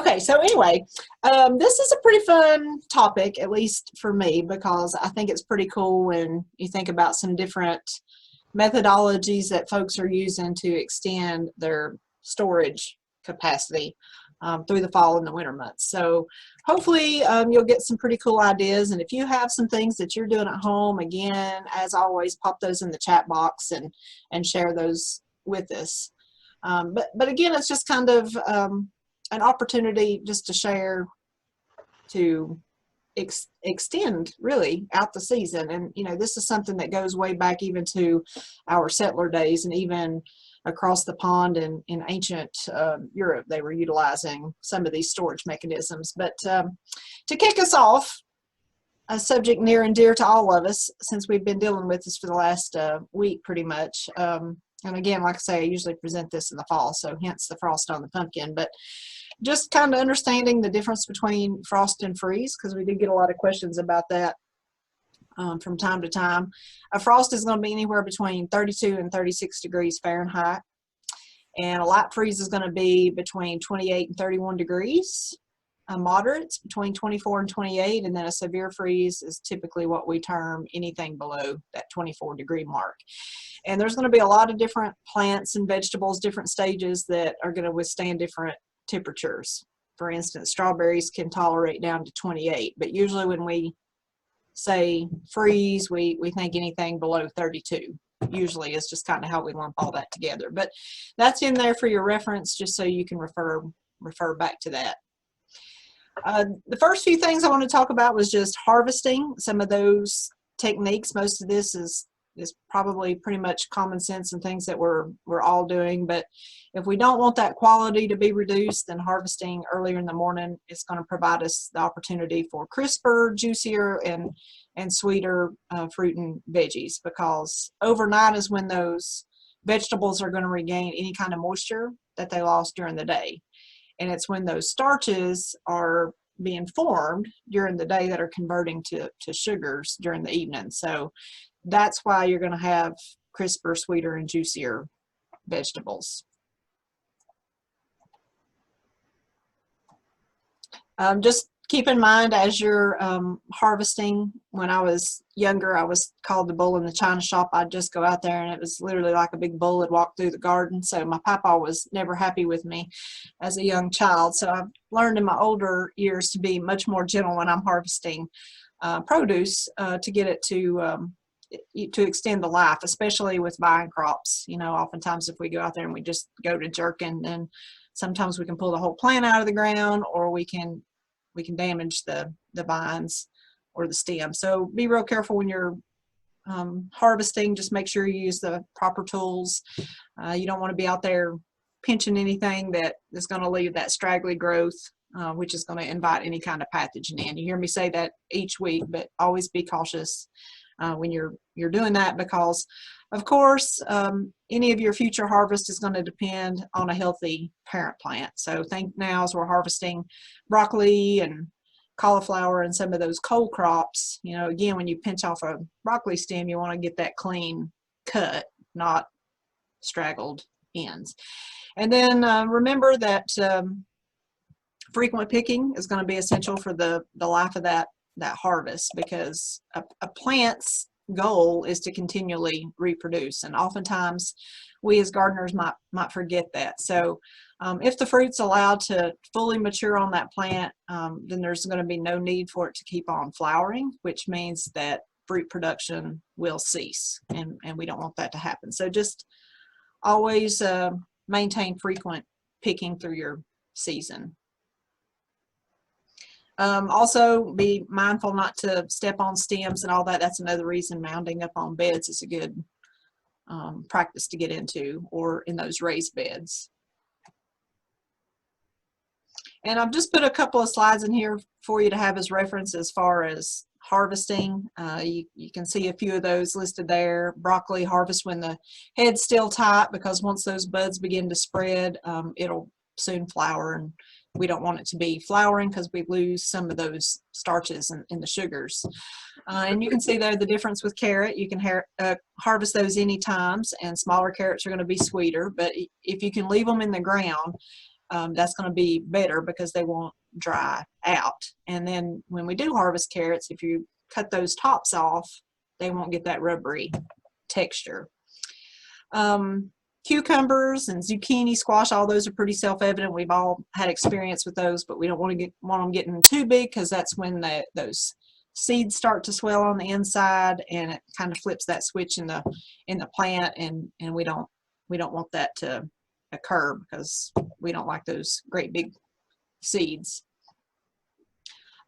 Okay, so anyway, this is a pretty fun topic, at least for me, because I think it's pretty cool when you think about some different methodologies that folks are using to extend their storage capacity through the fall and the winter months. So hopefully you'll get some pretty cool ideas. And if you have some things that you're doing at home, again, as always, pop those in the chat box and share those with us. But again, it's just kind of an opportunity just to share, to extend really out the season. And you know, this is something that goes way back even to our settler days, and even across the pond in ancient Europe they were utilizing some of these storage mechanisms. But to kick us off, a subject near and dear to all of us, since we've been dealing with this for the last week pretty much, and again, like I say, I usually present this in the fall, so hence the frost on the pumpkin. But just kind of understanding the difference between frost and freeze, because we do get a lot of questions about that from time to time. A frost is going to be anywhere between 32 and 36 degrees Fahrenheit, and a light freeze is going to be between 28 and 31 degrees. A moderate's between 24 and 28, and then a severe freeze is typically what we term anything below that 24-degree mark. And there's going to be a lot of different plants and vegetables, different stages, that are going to withstand different temperatures. For instance, strawberries can tolerate down to 28, but usually when we say freeze, we think anything below 32. Usually is just kind of how we lump all that together. But that's in there for your reference, just so you can refer back to that. The first few things I want to talk about was just harvesting, some of those techniques. Most of this is probably pretty much common sense and things that we're all doing. But if we don't want that quality to be reduced, then harvesting earlier in the morning is going to provide us the opportunity for crisper, juicier, and sweeter fruit and veggies, because overnight is when those vegetables are going to regain any kind of moisture that they lost during the day. And it's when those starches are being formed during the day that are converting to sugars during the evening. So that's why you're going to have crisper, sweeter, and juicier vegetables. Just keep in mind as you're harvesting, when I was younger, I was called the bull in the china shop. I'd just go out there and it was literally like a big bull would walk through the garden. So my papa was never happy with me as a young child. So I've learned in my older years to be much more gentle when I'm harvesting produce to get it to extend the life, especially with vine crops. You know, oftentimes if we go out there and we just go to jerking, then sometimes we can pull the whole plant out of the ground, or we can damage the vines or the stem. So be real careful when you're harvesting. Just make sure you use the proper tools. You don't want to be out there pinching anything that is going to leave that straggly growth, which is going to invite any kind of pathogen in. You hear me say that each week, but always be cautious when you're doing that, because of course any of your future harvest is going to depend on a healthy parent plant. So think now, as we're harvesting broccoli and cauliflower and some of those cold crops, you know, again, when you pinch off a broccoli stem, you want to get that clean cut, not straggled ends. And then remember that frequent picking is going to be essential for the life of that harvest, because a plant's goal is to continually reproduce, and oftentimes we as gardeners might forget that. So if the fruit's allowed to fully mature on that plant, then there's going to be no need for it to keep on flowering, which means that fruit production will cease, and we don't want that to happen. So just always maintain frequent picking through your season. Also be mindful not to step on stems and all that. That's another reason mounding up on beds is a good practice to get into, or in those raised beds. And I've just put a couple of slides in here for you to have as reference as far as harvesting. You can see a few of those listed there. Broccoli, harvest when the head's still tight, because once those buds begin to spread, it'll soon flower, and we don't want it to be flowering because we lose some of those starches and the sugars. And you can see there the difference with carrot. You can harvest those any times, and smaller carrots are going to be sweeter, but if you can leave them in the ground, that's going to be better because they won't dry out. And then when we do harvest carrots, if you cut those tops off, they won't get that rubbery texture. Cucumbers and zucchini, squash, all those are pretty self-evident. We've all had experience with those, but we don't want them getting too big, because that's when those seeds start to swell on the inside, and it kind of flips that switch in the plant, and we don't want that to occur, because we don't like those great big seeds.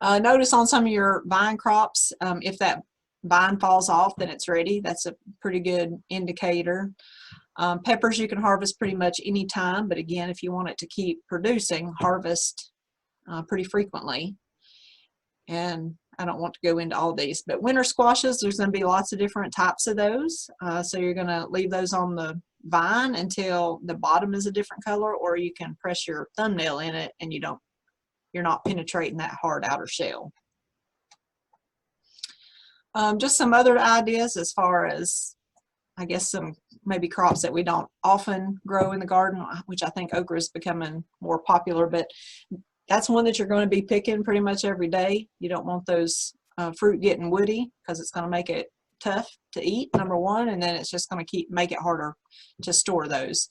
Notice on some of your vine crops, if that vine falls off, then it's ready. That's a pretty good indicator. Peppers you can harvest pretty much any time, but again, if you want it to keep producing, harvest pretty frequently. And I don't want to go into all these, but winter squashes, there's going to be lots of different types of those. So you're going to leave those on the vine until the bottom is a different color, or you can press your thumbnail in it and you're not penetrating that hard outer shell. Just some other ideas as far as, I guess, some maybe crops that we don't often grow in the garden, which I think okra is becoming more popular, but that's one that you're going to be picking pretty much every day. You don't want those fruit getting woody, because it's going to make it tough to eat, number one, and then it's just going to make it harder to store those.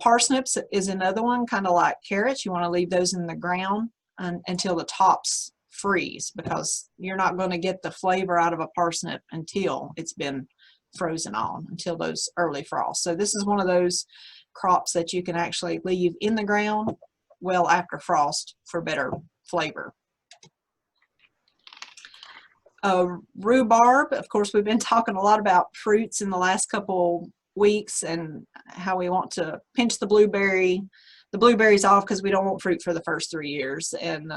Parsnips is another one, kind of like carrots. You want to leave those in the ground until the tops freeze, because you're not going to get the flavor out of a parsnip until it's been frozen on, until those early frosts. So this is one of those crops that you can actually leave in the ground well after frost for better flavor. Rhubarb, of course, we've been talking a lot about fruits in the last couple weeks, and how we want to pinch the blueberries off, because we don't want fruit for the first 3 years. And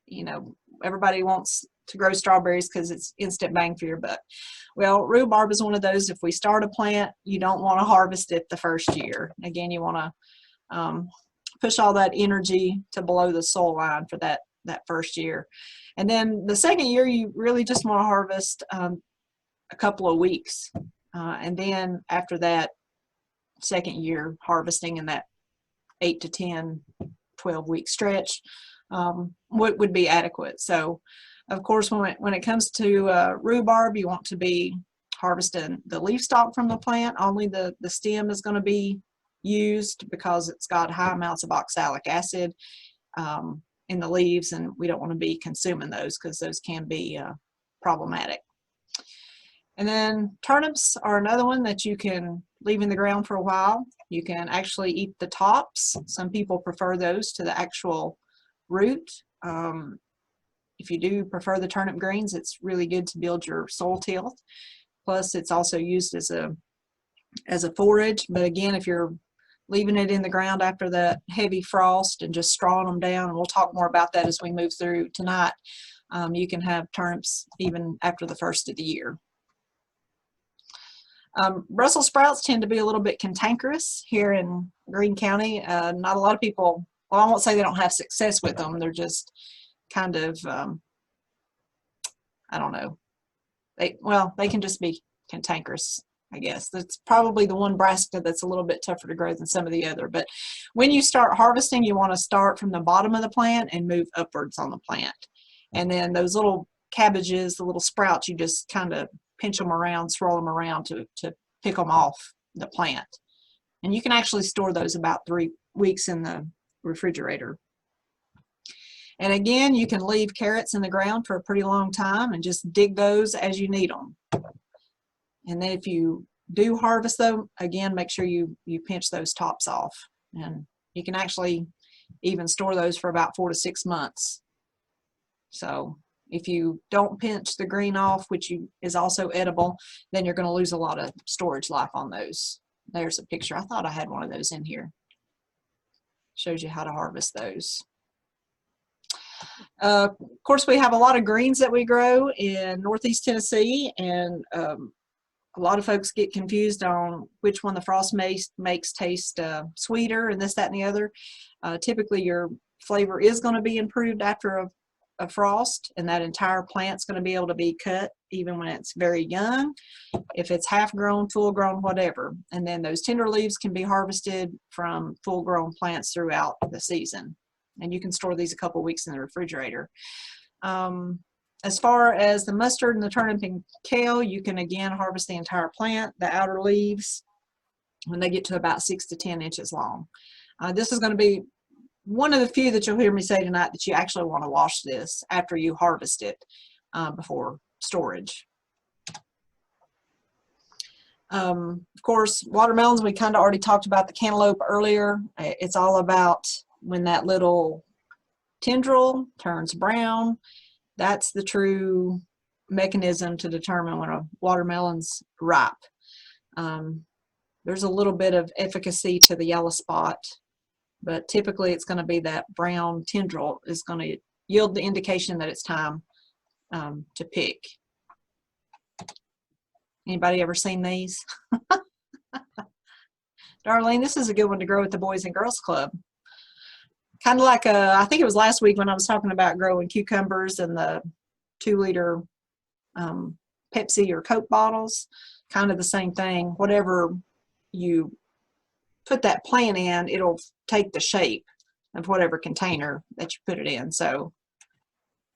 you know, everybody wants to grow strawberries because it's instant bang for your buck. Well, rhubarb is one of those, if we start a plant, you don't want to harvest it the first year. Again, you want to push all that energy to below the soil line for that first year. And then the second year, you really just want to harvest a couple of weeks. And then after that second year, harvesting in that 8 to 10, 12-week stretch would be adequate. So, of course, when it comes to rhubarb, you want to be harvesting the leaf stalk from the plant. Only the stem is going to be used, because it's got high amounts of oxalic acid in the leaves, and we don't want to be consuming those, because those can be problematic. And then turnips are another one that you can leave in the ground for a while. You can actually eat the tops. Some people prefer those to the actual root. If you do prefer the turnip greens, it's really good to build your soil tilth. Plus, it's also used as a forage. But again, if you're leaving it in the ground after that heavy frost and just strawing them down, and we'll talk more about that as we move through tonight, you can have turnips even after the first of the year. Brussels sprouts tend to be a little bit cantankerous here in Greene County. Not a lot of people, well, I won't say they don't have success with them. They're just kind of, I don't know. They can just be cantankerous, I guess. That's probably the one brassica that's a little bit tougher to grow than some of the other. But when you start harvesting, you want to start from the bottom of the plant and move upwards on the plant. And then those little cabbages, the little sprouts, you just kind of pinch them around, swirl them around to pick them off the plant. And you can actually store those about 3 weeks in the refrigerator. And again, you can leave carrots in the ground for a pretty long time and just dig those as you need them. And then if you do harvest them, again, make sure you pinch those tops off. And you can actually even store those for about 4 to 6 months. So if you don't pinch the green off, which is also edible, then you're going to lose a lot of storage life on those. There's a picture. I thought I had one of those in here. Shows you how to harvest those. Of course, we have a lot of greens that we grow in Northeast Tennessee, and a lot of folks get confused on which one the frost makes taste sweeter and this, that, and the other. Typically, your flavor is going to be improved after of frost, and that entire plant's going to be able to be cut even when it's very young, if it's half grown, full grown, whatever. And then those tender leaves can be harvested from full grown plants throughout the season. And you can store these a couple weeks in the refrigerator. As far as the mustard and the turnip and kale, you can again harvest the entire plant, the outer leaves, when they get to about 6 to 10 inches long. This is going to be one of the few that you'll hear me say tonight that you actually want to wash this after you harvest it before storage. Of course, watermelons, we kind of already talked about the cantaloupe earlier. It's all about when that little tendril turns brown. That's the true mechanism to determine when a watermelon's ripe. There's a little bit of efficacy to the yellow spot, but typically it's going to be that brown tendril is going to yield the indication that it's time to pick. Anybody ever seen these? Darlene, this is a good one to grow at the Boys and Girls Club. Kind of like I think it was last week when I was talking about growing cucumbers in the 2-liter Pepsi or Coke bottles. Kind of the same thing. Whatever you put that plant in, it'll take the shape of whatever container that you put it in. So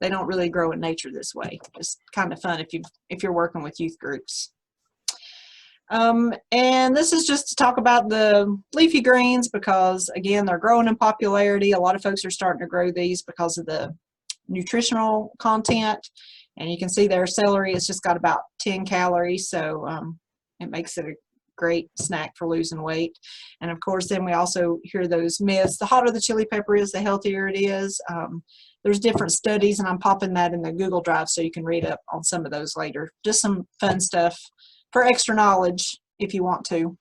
they don't really grow in nature this way. It's kind of fun if you're working with youth groups. And this is just to talk about the leafy greens because, again, they're growing in popularity. A lot of folks are starting to grow these because of the nutritional content. And you can see there, celery, it's just got about 10 calories, so it makes it a great snack for losing weight. And of course, then we also hear those myths. The hotter the chili pepper is, the healthier it is. There's different studies, and I'm popping that in the Google Drive so you can read up on some of those later. Just some fun stuff for extra knowledge if you want to.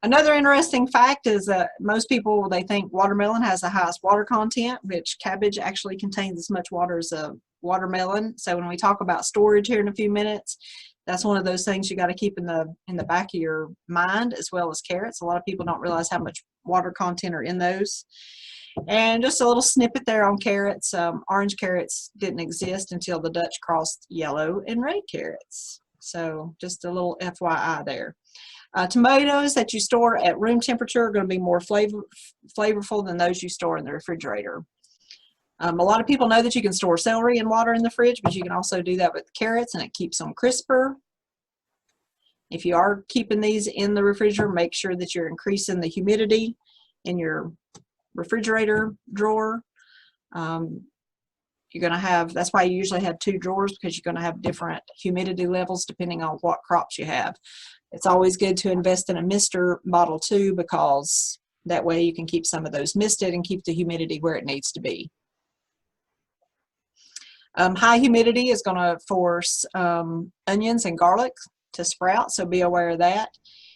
Another interesting fact is that most people, they think watermelon has the highest water content, which cabbage actually contains as much water as a watermelon. So when we talk about storage here in a few minutes, that's one of those things you got to keep in the back of your mind, as well as carrots. A lot of people don't realize how much water content are in those. And just a little snippet there on carrots. Orange carrots didn't exist until the Dutch crossed yellow and red carrots. So just a little FYI there. Tomatoes that you store at room temperature are going to be more flavorful than those you store in the refrigerator. A lot of people know that you can store celery and water in the fridge, but you can also do that with carrots, and it keeps them crisper. If you are keeping these in the refrigerator, make sure that you're increasing the humidity in your refrigerator drawer. You're going to have, that's why you usually have 2 drawers, because you're going to have different humidity levels depending on what crops you have. It's always good to invest in a mister bottle too, because that way you can keep some of those misted and keep the humidity where it needs to be. High humidity is going to force onions and garlic to sprout, so be aware of that.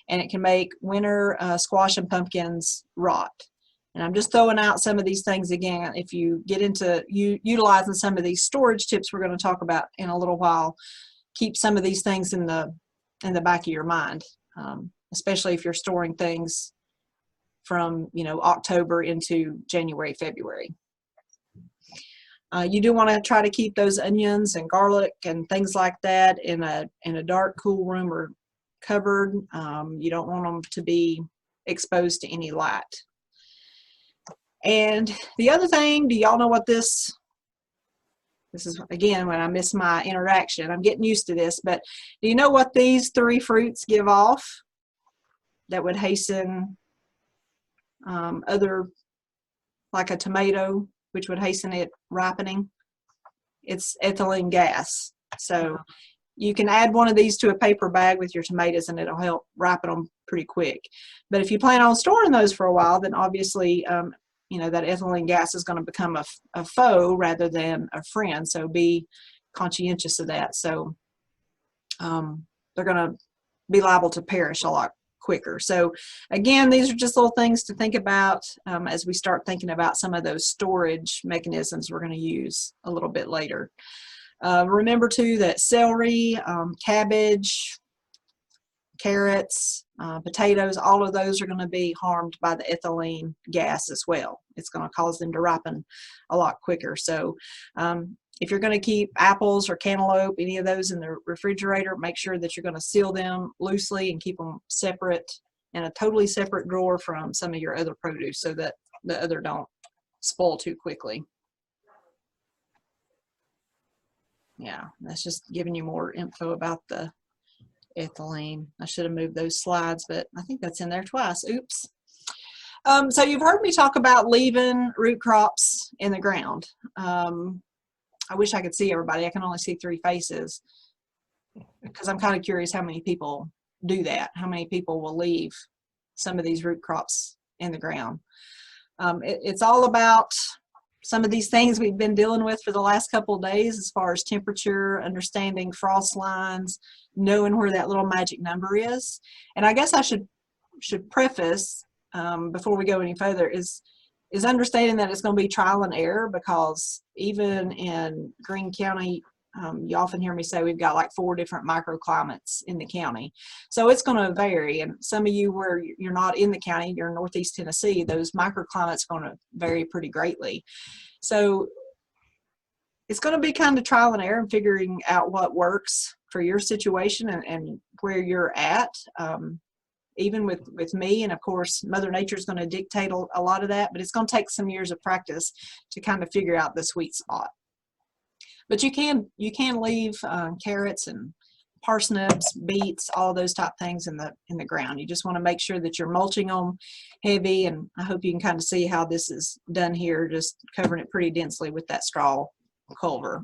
And it can make winter squash and pumpkins rot. And I'm just throwing out some of these things again. If you get into utilizing some of these storage tips we're going to talk about in a little while, keep some of these things in the back of your mind, especially if you're storing things from October into January, February. You do want to try to keep those onions and garlic and things like that in a dark, cool room or cupboard. You don't want them to be exposed to any light. And the other thing, do y'all know what this is, again, when I miss my interaction, I'm getting used to this, but do you know what these 3 fruits give off that would hasten other, like a tomato, which would hasten it ripening? It's ethylene gas. So you can add one of these to a paper bag with your tomatoes and it'll help ripen them pretty quick. But if you plan on storing those for a while, then obviously that ethylene gas is going to become a foe rather than a friend. So be conscientious of that. So they're going to be liable to perish a lot quicker. So again, these are just little things to think about as we start thinking about some of those storage mechanisms we're going to use a little bit later. Remember too that celery, cabbage, carrots, potatoes, all of those are going to be harmed by the ethylene gas as well. It's going to cause them to ripen a lot quicker. So if you're going to keep apples or cantaloupe, any of those in the refrigerator, make sure that you're going to seal them loosely and keep them separate in a totally separate drawer from some of your other produce so that the other don't spoil too quickly. Yeah, that's just giving you more info about the ethylene. I should have moved those slides, but I think that's in there twice. Oops. So you've heard me talk about leaving root crops in the ground. I wish I could see everybody. I can only see 3 faces because I'm kind of curious how many people do that. How many people will leave some of these root crops in the ground? It's all about some of these things we've been dealing with for the last couple of days as far as temperature, understanding frost lines, knowing where that little magic number is. And I guess I should preface before we go any further is understanding that it's going to be trial and error, because even in Greene County, you often hear me say we've got like 4 different microclimates in the county. So it's going to vary. And some of you where you're not in the county, you're in Northeast Tennessee, those microclimates are going to vary pretty greatly. So it's going to be kind of trial and error and figuring out what works for your situation and where you're at. Even with me, and of course Mother Nature is going to dictate a lot of that, but it's going to take some years of practice to kind of figure out the sweet spot. But you can leave carrots and parsnips, beets, all those type things in the ground. You just want to make sure that you're mulching them heavy, and I hope you can kind of see how this is done here, just covering it pretty densely with that straw cover.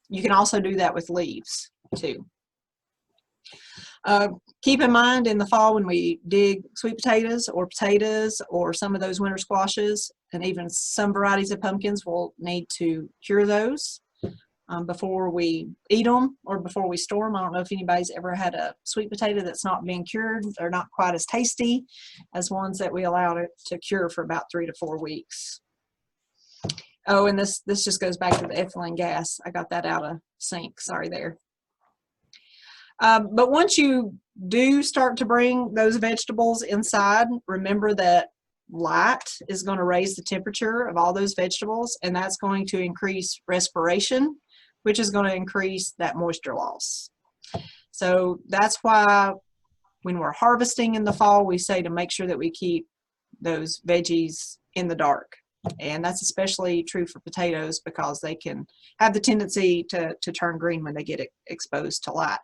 You can also do that with leaves too. Keep in mind in the fall when we dig sweet potatoes or some of those winter squashes, and even some varieties of pumpkins, we'll need to cure those before we eat them or before we store them. I don't know if anybody's ever had a sweet potato that's not been cured. They're not quite as tasty as ones that we allow to cure for about 3 to 4 weeks. Oh, and this just goes back to the ethylene gas. I got that out of sync. Sorry there. But once you do start to bring those vegetables inside, remember that light is going to raise the temperature of all those vegetables, and that's going to increase respiration, which is going to increase that moisture loss. So that's why when we're harvesting in the fall, we say to make sure that we keep those veggies in the dark. And that's especially true for potatoes because they can have the tendency to turn green when they get exposed to light.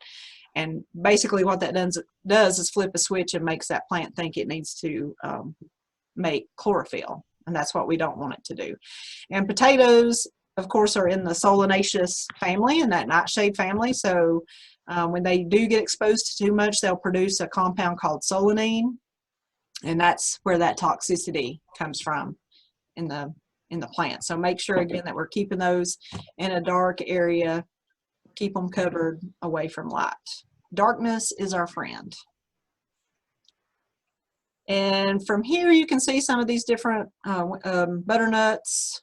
And basically what that does is flip a switch and makes that plant think it needs to make chlorophyll. And that's what we don't want it to do. And potatoes, of course, are in the solanaceous family, and that nightshade family. So when they do get exposed to too much, they'll produce a compound called solanine. And that's where that toxicity comes from in the plant. So make sure again that we're keeping those in a dark area, keep them covered away from light. Darkness is our friend. And from here you can see some of these different butternuts,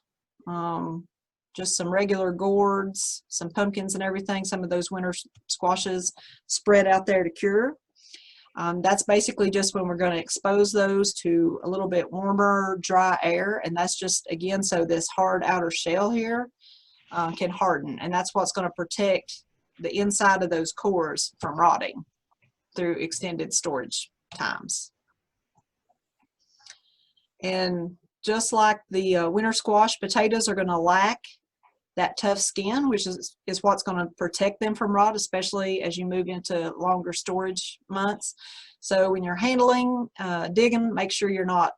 just some regular gourds, some pumpkins and everything, some of those winter squashes spread out there to cure. That's basically just when we're going to expose those to a little bit warmer, dry air, and that's just, again, so this hard outer shell here can harden, and that's what's going to protect the inside of those cores from rotting through extended storage times. And just like the winter squash, potatoes are going to lack that tough skin, which is what's going to protect them from rot, especially as you move into longer storage months. So when you're handling, digging, make sure you're not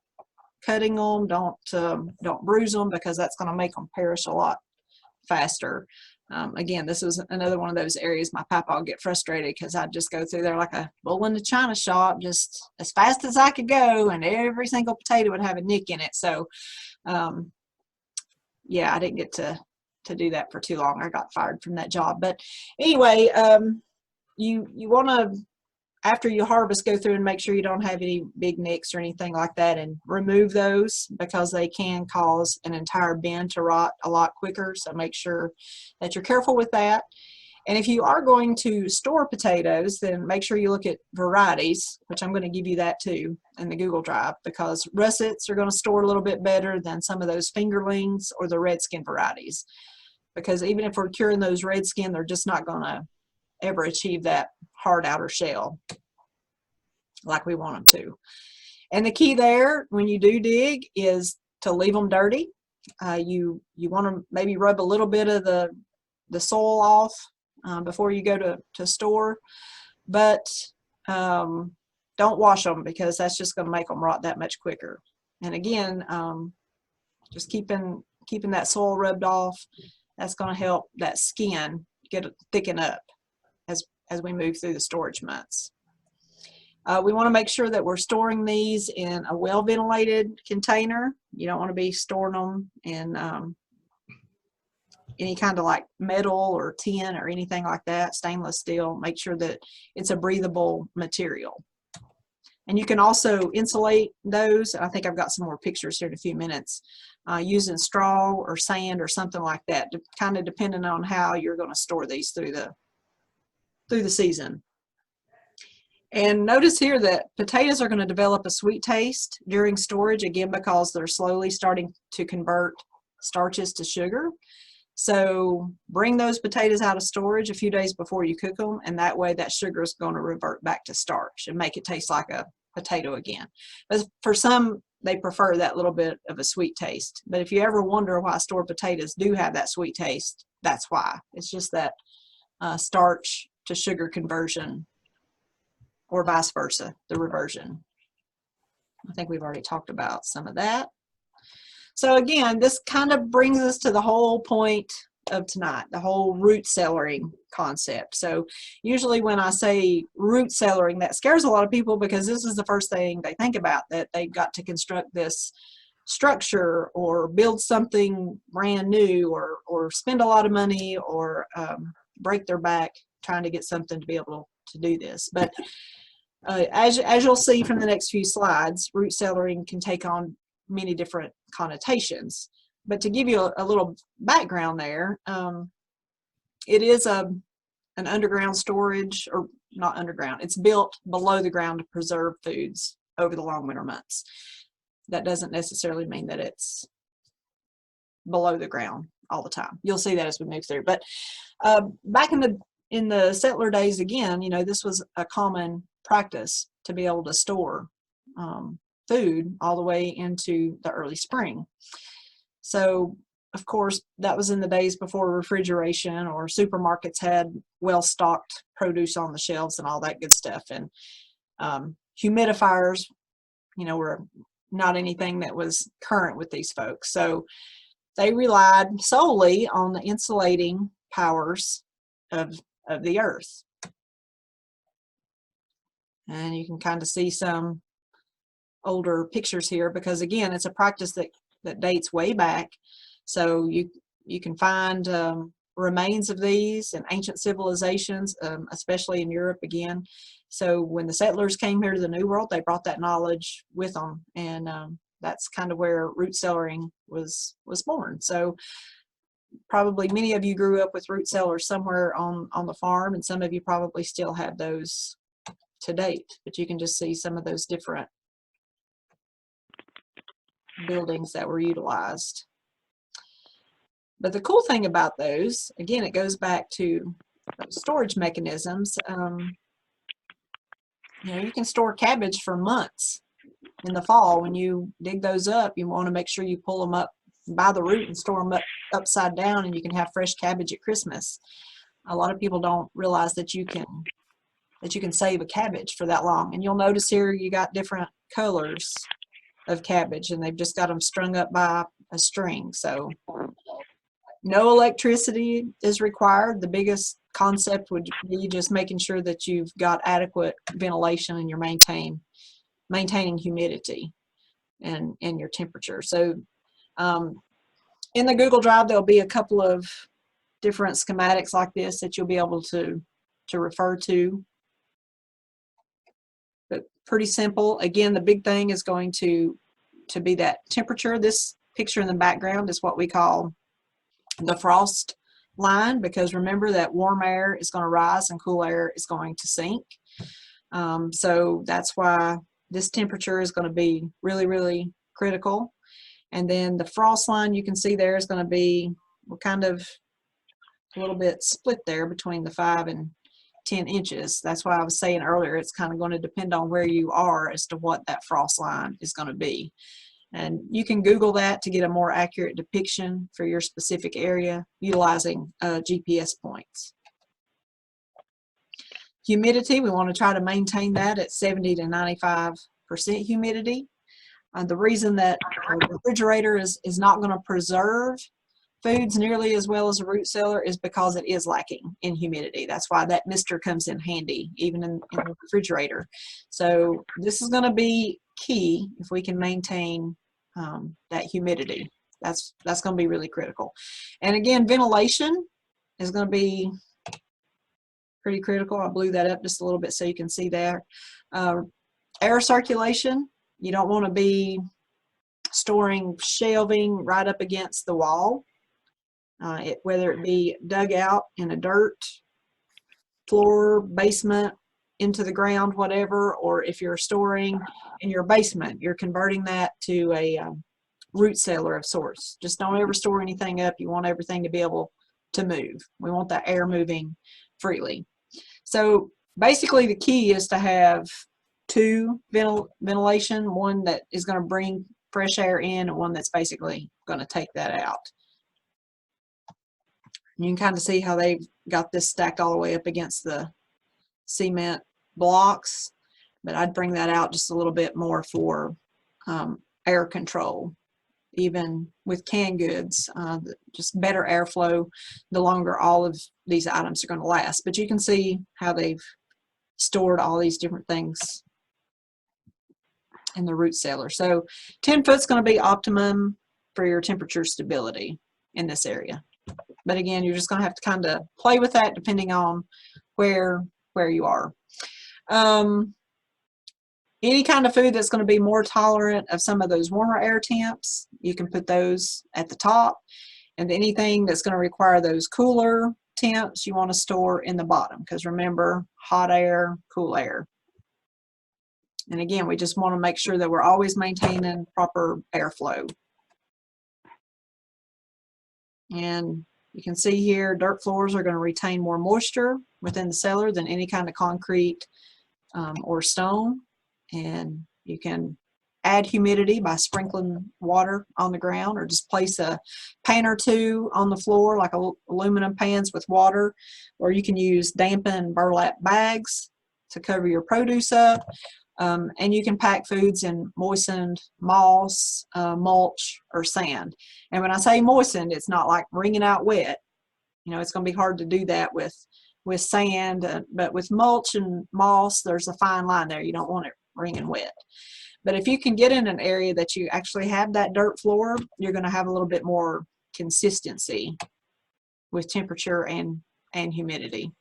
cutting them. Don't bruise them, because that's going to make them perish a lot faster. Again, this is another one of those areas my papa would get frustrated because I'd just go through there like a bull in the china shop, just as fast as I could go, and every single potato would have a nick in it. So yeah, I didn't get to do that for too long. I got fired from that job. But anyway, you want to, after you harvest, go through and make sure you don't have any big nicks or anything like that, and remove those because they can cause an entire bin to rot a lot quicker. So make sure that you're careful with that. And if you are going to store potatoes, then make sure you look at varieties, which I'm going to give you that too in the Google Drive, because russets are going to store a little bit better than some of those fingerlings or the redskin varieties. Because even if we're curing those redskin, they're just not going to ever achieve that hard outer shell like we want them to. And the key there, when you do dig, is to leave them dirty. You want to maybe rub a little bit of the soil off before you go to store, but don't wash them, because that's just going to make them rot that much quicker. And again, just keeping that soil rubbed off, that's going to help that skin thicken up as we move through the storage months. We want to make sure that we're storing these in a well-ventilated container. You don't want to be storing them in any kind of like metal or tin or anything like that, stainless steel. Make sure that it's a breathable material. And you can also insulate those. I think I've got some more pictures here in a few minutes, using straw or sand or something like that, kind of depending on how you're going to store these through the season. And notice here that potatoes are going to develop a sweet taste during storage, again, because they're slowly starting to convert starches to sugar. So bring those potatoes out of storage a few days before you cook them, and that way that sugar is going to revert back to starch and make it taste like a potato again. But for some, they prefer that little bit of a sweet taste. But if you ever wonder why stored potatoes do have that sweet taste, that's why. It's just that starch to sugar conversion, or vice versa, the reversion. I think we've already talked about some of that. So again, this kind of brings us to the whole point of tonight, the whole root cellaring concept. So usually when I say root cellaring, that scares a lot of people, because this is the first thing they think about, that they've got to construct this structure or build something brand new, or spend a lot of money, or break their back trying to get something to be able to do this. But as you'll see from the next few slides, root cellaring can take on many different connotations. But to give you a little background there, it is an underground storage, or not underground, it's built below the ground to preserve foods over the long winter months. That doesn't necessarily mean that it's below the ground all the time. You'll see that as we move through. But back in the settler days, again, you know, this was a common practice to be able to store food all the way into the early spring. So of course that was in the days before refrigeration, or supermarkets had well-stocked produce on the shelves and all that good stuff. And humidifiers, you know, were not anything that was current with these folks. So they relied solely on the insulating powers of the earth. And you can kind of see some older pictures here, because again, it's a practice that dates way back. So you can find remains of these in ancient civilizations, especially in Europe again. So when the settlers came here to the New World, they brought that knowledge with them, and that's kind of where root cellaring was born. So probably many of you grew up with root cellars somewhere on the farm, and some of you probably still have those to date. But you can just see some of those different buildings that were utilized. But the cool thing about those, again, it goes back to storage mechanisms. You know, you can store cabbage for months in the fall. When you dig those up, you want to make sure you pull them up by the root and store them upside down, and you can have fresh cabbage at Christmas. A lot of people don't realize that you can save a cabbage for that long. And you'll notice here you got different colors of cabbage, and they've just got them strung up by a string. So no electricity is required. The biggest concept would be just making sure that you've got adequate ventilation and you're maintaining humidity and your temperature. So in the Google Drive, there'll be a couple of different schematics like this that you'll be able to refer to. But pretty simple. Again, the big thing is going to be that temperature. This picture in the background is what we call the frost line, because remember that warm air is going to rise and cool air is going to sink. So that's why this temperature is going to be really, really critical. And then the frost line, you can see there is going to be kind of a little bit split there between the 5 and 10 inches. That's why I was saying earlier, it's kind of going to depend on where you are as to what that frost line is going to be. And you can Google that to get a more accurate depiction for your specific area utilizing GPS points. Humidity, we want to try to maintain that at 70 to 95% humidity. The reason that a refrigerator is not going to preserve foods nearly as well as a root cellar is because it is lacking in humidity. That's why that mister comes in handy, even in the refrigerator. So this is going to be key if we can maintain that humidity. That's going to be really critical. And again, ventilation is going to be pretty critical. I blew that up just a little bit so you can see there. Air circulation, you don't want to be storing shelving right up against the wall. Whether it be dug out in a dirt floor, basement, into the ground, whatever, or if you're storing in your basement, you're converting that to a root cellar of sorts. Just don't ever store anything up. You want everything to be able to move. We want that air moving freely. So basically the key is to have 2 ventilation, one that is going to bring fresh air in and one that's basically going to take that out. You can kind of see how they've got this stacked all the way up against the cement blocks, but I'd bring that out just a little bit more for air control. Even with canned goods, just better airflow, the longer all of these items are going to last. But you can see how they've stored all these different things in the root cellar. So 10 foot is going to be optimum for your temperature stability in this area. But again, you're just going to have to kind of play with that depending on where you are. Any kind of food that's going to be more tolerant of some of those warmer air temps, you can put those at the top. And anything that's going to require those cooler temps, you want to store in the bottom, because remember, hot air, cool air. And again, we just want to make sure that we're always maintaining proper airflow. And you can see here, dirt floors are going to retain more moisture within the cellar than any kind of concrete or stone. And you can add humidity by sprinkling water on the ground, or just place a pan or 2 on the floor, like aluminum pans with water, or you can use dampened burlap bags to cover your produce up. And you can pack foods in moistened moss, mulch, or sand. And when I say moistened, it's not like wringing out wet. You know, it's going to be hard to do that with sand, but with mulch and moss, there's a fine line there. You don't want it wringing wet. But if you can get in an area that you actually have that dirt floor, you're going to have a little bit more consistency with temperature and humidity.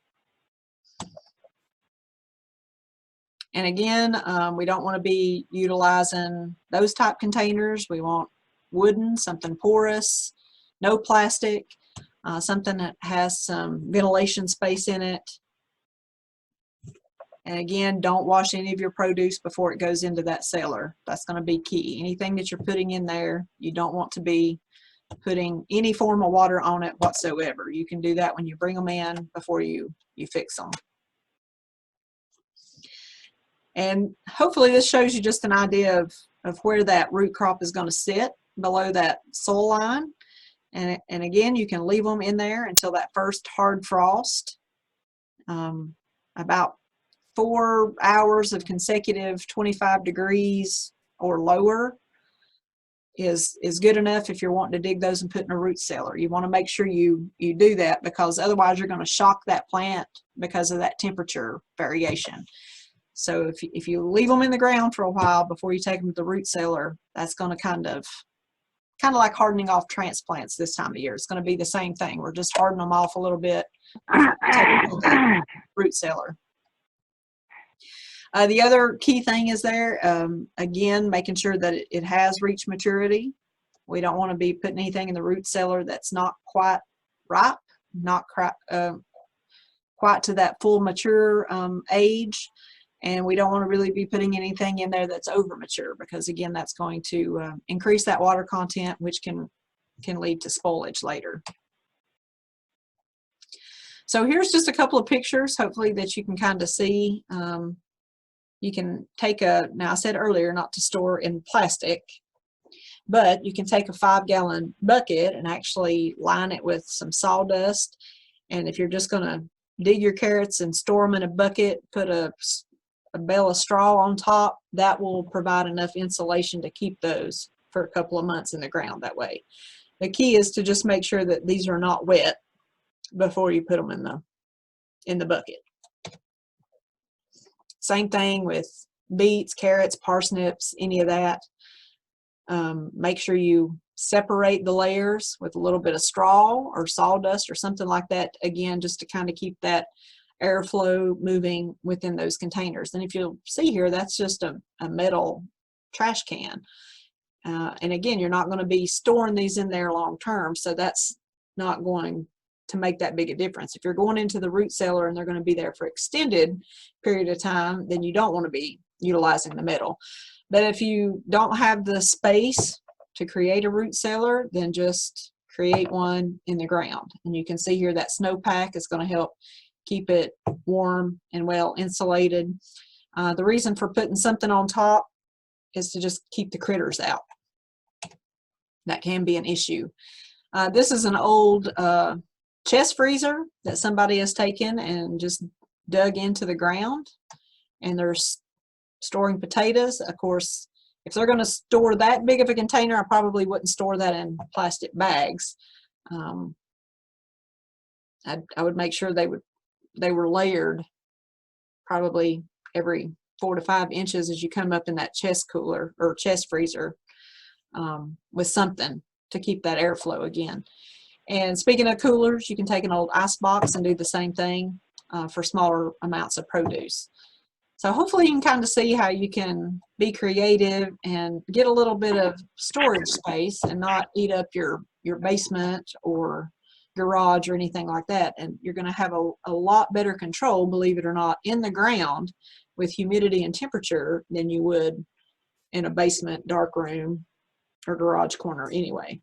And again, we don't want to be utilizing those type containers. We want wooden, something porous, no plastic, something that has some ventilation space in it. And again, don't wash any of your produce before it goes into that cellar. That's going to be key. Anything that you're putting in there, you don't want to be putting any form of water on it whatsoever. You can do that when you bring them in before you fix them. And hopefully this shows you just an idea of where that root crop is going to sit below that soil line. And again, you can leave them in there until that first hard frost. About 4 hours of consecutive 25 degrees or lower is good enough if you're wanting to dig those and put in a root cellar. You want to make sure you do that, because otherwise you're going to shock that plant because of that temperature variation. So if you leave them in the ground for a while before you take them to the root cellar, that's going to kind of like hardening off transplants this time of year. It's going to be the same thing. We're just hardening them off a little bit before we take them to the root cellar. The other key thing is there, again, making sure that it has reached maturity. We don't want to be putting anything in the root cellar that's not quite ripe not quite to that full mature age. And we don't want to really be putting anything in there that's over mature, because again, that's going to increase that water content, which can lead to spoilage later. So here's just a couple of pictures, hopefully, that you can kind of see. You can take now I said earlier not to store in plastic, but you can take a 5-gallon bucket and actually line it with some sawdust. And if you're just going to dig your carrots and store them in a bucket, put a bale of straw on top, that will provide enough insulation to keep those for a couple of months in the ground that way. The key is to just make sure that these are not wet before you put them in the bucket. Same thing with beets, carrots, parsnips, any of that. Make sure you separate the layers with a little bit of straw or sawdust or something like that, again, just to kind of keep that airflow moving within those containers. And if you'll see here, that's just a metal trash can. And again, you're not going to be storing these in there long term, so that's not going to make that big a difference. If you're going into the root cellar and they're going to be there for extended period of time, then you don't want to be utilizing the metal. But if you don't have the space to create a root cellar, then just create one in the ground. And you can see here that snowpack is going to help keep it warm and well insulated. The reason for putting something on top is to just keep the critters out. That can be an issue. This is an old chest freezer that somebody has taken and just dug into the ground, and they're storing potatoes. Of course, if they're going to store that big of a container, I probably wouldn't store that in plastic bags. I would make sure they were layered probably every 4 to 5 inches as you come up in that chest cooler or chest freezer, with something to keep that airflow again. And speaking of coolers, you can take an old ice box and do the same thing for smaller amounts of produce. So hopefully you can kind of see how you can be creative and get a little bit of storage space and not eat up your basement or garage or anything like that. And you're going to have a lot better control, believe it or not, in the ground with humidity and temperature than you would in a basement, dark room, or garage corner anyway.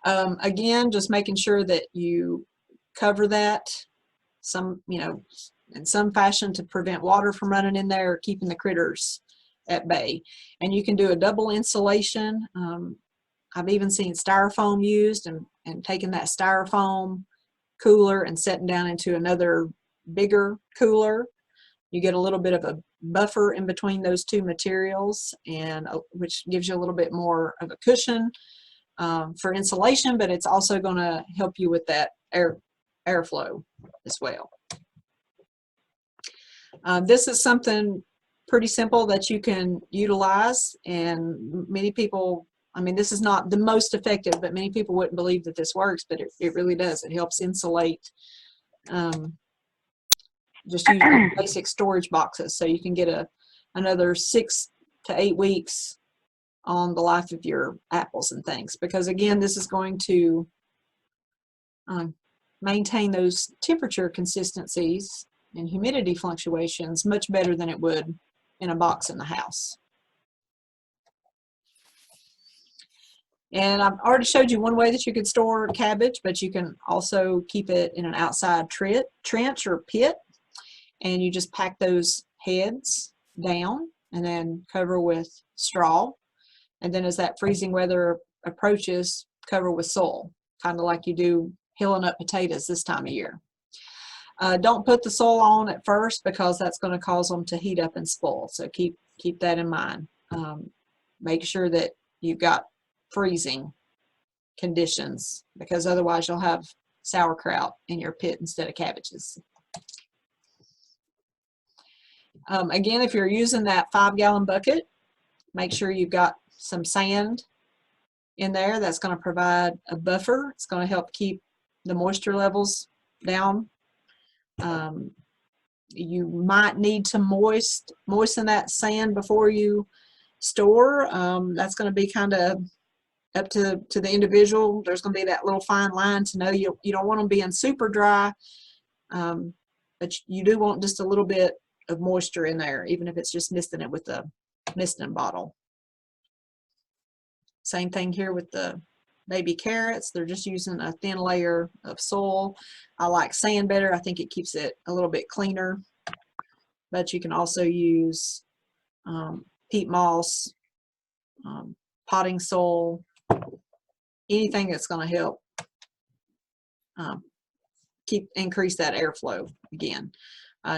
Again, just making sure that you cover that in some fashion to prevent water from running in there, or keeping the critters at bay. And you can do a double insulation. I've even seen styrofoam used, and taking that styrofoam cooler and setting down into another bigger cooler. You get a little bit of a buffer in between those two materials, and which gives you a little bit more of a cushion for insulation, but it's also going to help you with that airflow as well. This is something pretty simple that you can utilize, and many people, I mean, this is not the most effective, but many people wouldn't believe that this works, but it really does. It helps insulate just using basic storage boxes, so you can get another 6 to 8 weeks on the life of your apples and things, because again, this is going to maintain those temperature consistencies and humidity fluctuations much better than it would in a box in the house. And I've already showed you one way that you could store cabbage, but you can also keep it in an outside trench or pit, and you just pack those heads down and then cover with straw. And then as that freezing weather approaches, cover with soil, kind of like you do hilling up potatoes this time of year. Don't put the soil on at first, because that's going to cause them to heat up and spoil. So keep that in mind. Make sure that you've got freezing conditions, because otherwise you'll have sauerkraut in your pit instead of cabbages. Again, if you're using that 5-gallon bucket, make sure you've got some sand in there. That's going to provide a buffer. It's going to help keep the moisture levels down. You might need to moisten that sand before you store. That's going to be kind of up to the individual. There's going to be that little fine line to know you don't want them being super dry, but you do want just a little bit of moisture in there, even if it's just misting it with a misting bottle. Same thing here with the baby carrots. They're just using a thin layer of soil. I like sand better. I think it keeps it a little bit cleaner. But you can also use peat moss, potting soil, anything that's going to help increase that airflow again.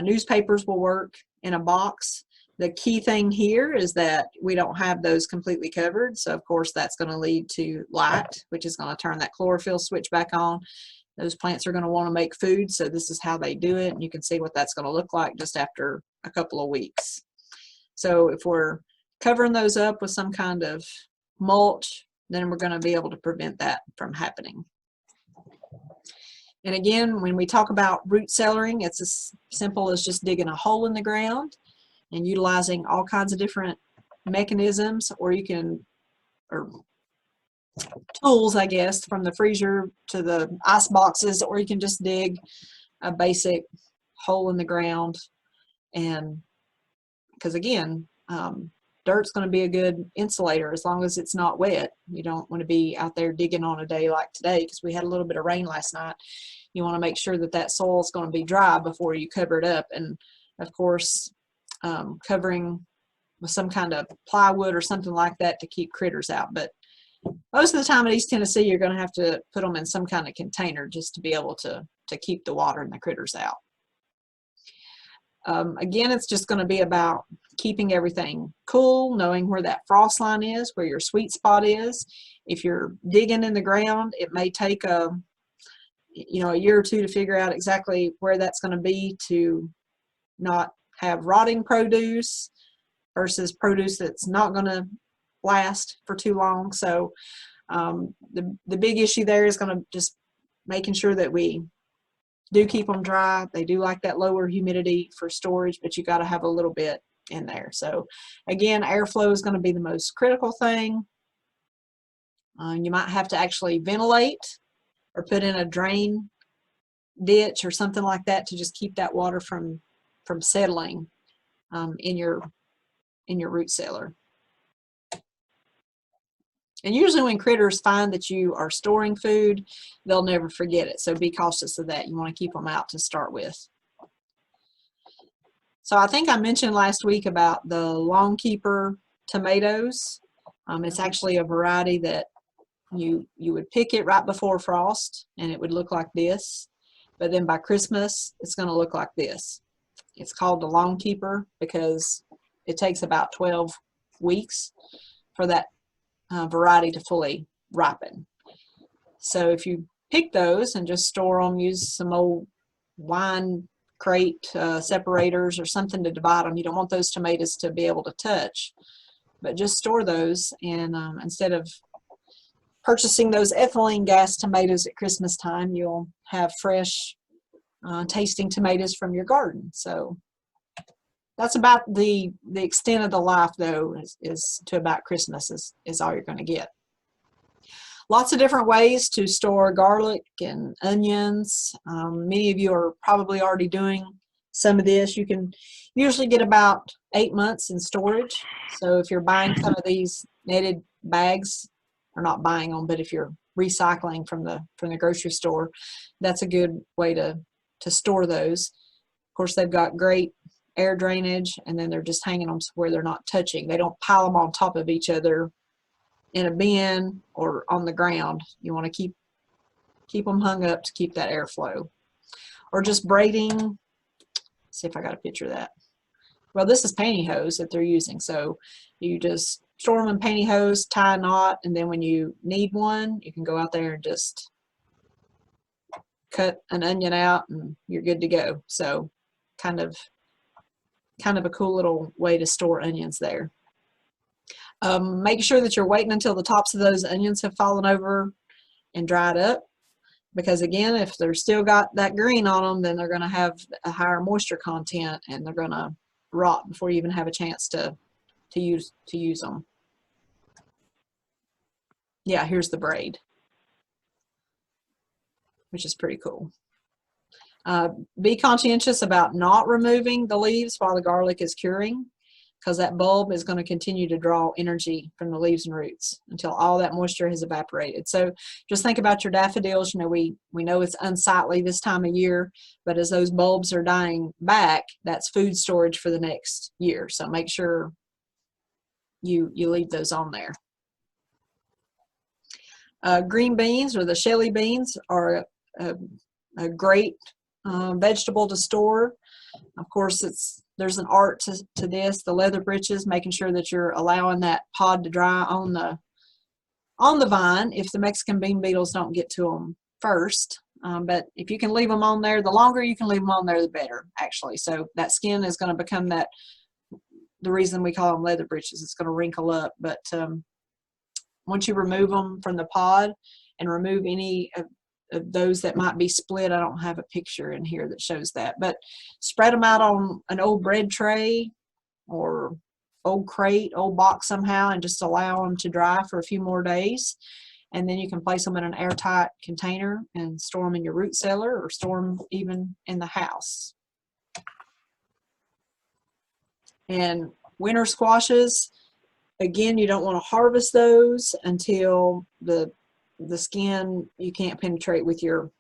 Newspapers will work in a box. The key thing here is that we don't have those completely covered, so of course that's going to lead to light, which is going to turn that chlorophyll switch back on. Those plants are going to want to make food, so this is how they do it, and you can see what that's going to look like just after a couple of weeks. So if we're covering those up with some kind of mulch, then we're going to be able to prevent that from happening. And again, when we talk about root cellaring, it's as simple as just digging a hole in the ground and utilizing all kinds of different mechanisms, or tools, I guess, from the freezer to the ice boxes, or you can just dig a basic hole in the ground. And because again, dirt's going to be a good insulator as long as it's not wet. You don't want to be out there digging on a day like today, because we had a little bit of rain last night. You want to make sure that that soil is going to be dry before you cover it up. And of course, covering with some kind of plywood or something like that to keep critters out. But most of the time in East Tennessee, you're going to have to put them in some kind of container just to be able to keep the water and the critters out. Again, it's just going to be about keeping everything cool, knowing where that frost line is, where your sweet spot is. If you're digging in the ground, it may take a year or two to figure out exactly where that's going to be to not have rotting produce versus produce that's not going to last for too long. So the big issue there is going to just making sure that we do keep them dry. They do like that lower humidity for storage, but you got to have a little bit in there. So again, airflow is going to be the most critical thing. You might have to actually ventilate or put in a drain ditch or something like that to just keep that water from settling in your root cellar. And usually when critters find that you are storing food, they'll never forget it. So be cautious of that. You want to keep them out to start with. So I think I mentioned last week about the long keeper tomatoes. It's actually a variety that you would pick it right before frost and it would look like this. But then by Christmas, it's going to look like this. It's called the long keeper because it takes about 12 weeks for that variety to fully ripen. So if you pick those and just store them, use some old wine crate separators or something to divide them. You don't want those tomatoes to be able to touch, but just store those. And instead of purchasing those ethylene gas tomatoes at Christmas time, you'll have fresh tasting tomatoes from your garden. So that's about the extent of the life, though, is to about Christmas is all you're going to get. Lots of different ways to store garlic and onions. Many of you are probably already doing some of this. You can usually get about 8 months in storage. So if you're buying some of these netted bags, or not buying them, but if you're recycling from the grocery store, that's a good way to store those. Of course, they've got great air drainage, and then they're just hanging them where they're not touching. They don't pile them on top of each other in a bin or on the ground. You want to keep them hung up to keep that airflow. Or just braiding. Let's see if I got a picture of that. Well, this is pantyhose that they're using. So you just store them in pantyhose, tie a knot, and then when you need one, you can go out there and just cut an onion out and you're good to go. So kind of a cool little way to store onions there. Make sure that you're waiting until the tops of those onions have fallen over and dried up, because again, if they're still got that green on them, then they're going to have a higher moisture content and they're going to rot before you even have a chance to use them. Yeah, here's the braid, which is pretty cool. Be conscientious about not removing the leaves while the garlic is curing, because that bulb is going to continue to draw energy from the leaves and roots until all that moisture has evaporated. So just think about your daffodils. You know, we know it's unsightly this time of year, but as those bulbs are dying back, that's food storage for the next year. So make sure you leave those on there. Green beans, or the Shelly beans, are a great vegetable to store. Of course, there's an art to this. The leather britches, making sure that you're allowing that pod to dry on the vine if the Mexican bean beetles don't get to them first. But if you can leave them on there, the longer you can leave them on there, the better, actually. So that skin is going to become the reason we call them leather britches. It's going to wrinkle up. But once you remove them from the pod and remove any of those that might be split, I don't have a picture in here that shows that, but spread them out on an old bread tray or old crate, old box somehow, and just allow them to dry for a few more days. And then you can place them in an airtight container and store them in your root cellar, or store them even in the house. And winter squashes, again, you don't want to harvest those until the skin you can't penetrate with your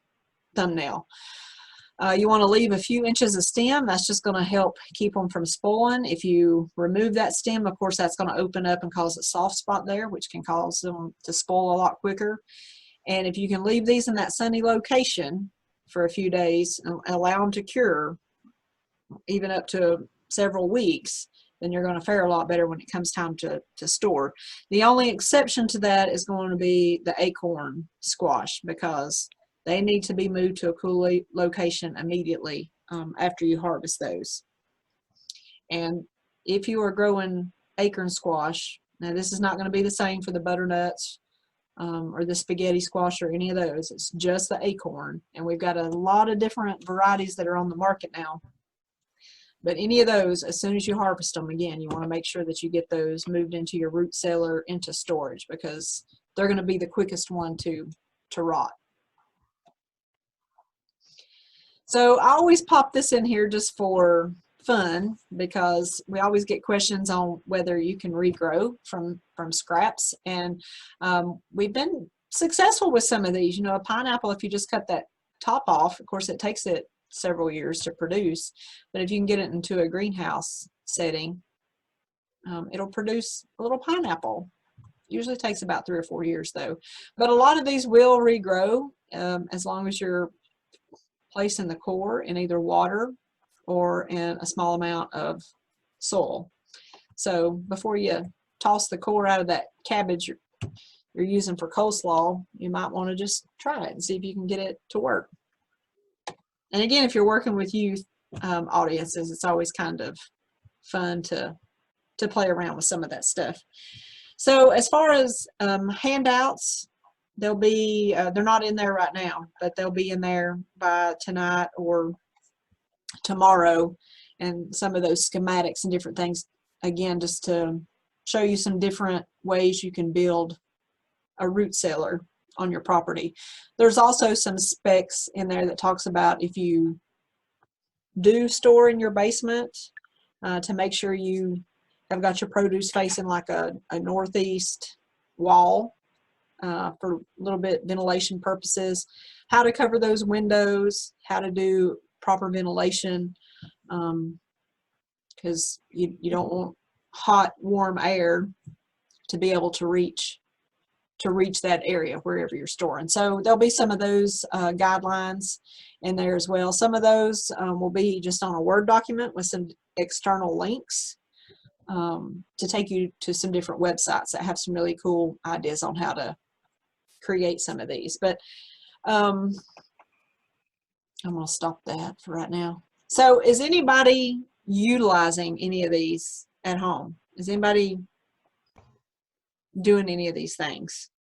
thumbnail. You want to leave a few inches of stem. That's just going to help keep them from spoiling. If you remove that stem, of course, that's going to open up and cause a soft spot there, which can cause them to spoil a lot quicker. And if you can leave these in that sunny location for a few days and allow them to cure, even up to several weeks, then you're going to fare a lot better when it comes time to store. The only exception to that is going to be the acorn squash, because they need to be moved to a cool location immediately after you harvest those. And if you are growing acorn squash, now this is not going to be the same for the butternuts or the spaghetti squash or any of those. It's just the acorn, and we've got a lot of different varieties that are on the market now. But any of those, as soon as you harvest them, again, you want to make sure that you get those moved into your root cellar, into storage, because they're going to be the quickest one to rot. So I always pop this in here just for fun, because we always get questions on whether you can regrow from scraps. And we've been successful with some of these. You know, a pineapple, if you just cut that top off, of course it takes it several years to produce, but if you can get it into a greenhouse setting, it'll produce a little pineapple. Usually takes about 3 or 4 years though, but a lot of these will regrow as long as you're placing the core in either water or in a small amount of soil. So before you toss the core out of that cabbage you're using for coleslaw, you might want to just try it and see if you can get it to work. And again, if you're working with youth audiences, it's always kind of fun to play around with some of that stuff. So as far as handouts, they'll be, they're not in there right now, but they'll be in there by tonight or tomorrow. And some of those schematics and different things, again, just to show you some different ways you can build a root cellar on your property. There's also some specs in there that talks about if you do store in your basement, to make sure you have got your produce facing like a northeast wall for a little bit ventilation purposes, how to cover those windows, how to do proper ventilation, because you don't want hot, warm air to be able to reach that area wherever you're storing. So there'll be some of those guidelines in there as well. Some of those will be just on a Word document with some external links to take you to some different websites that have some really cool ideas on how to create some of these. But I'm going to stop that for right now. So is anybody utilizing any of these at home? Is anybody doing any of these things?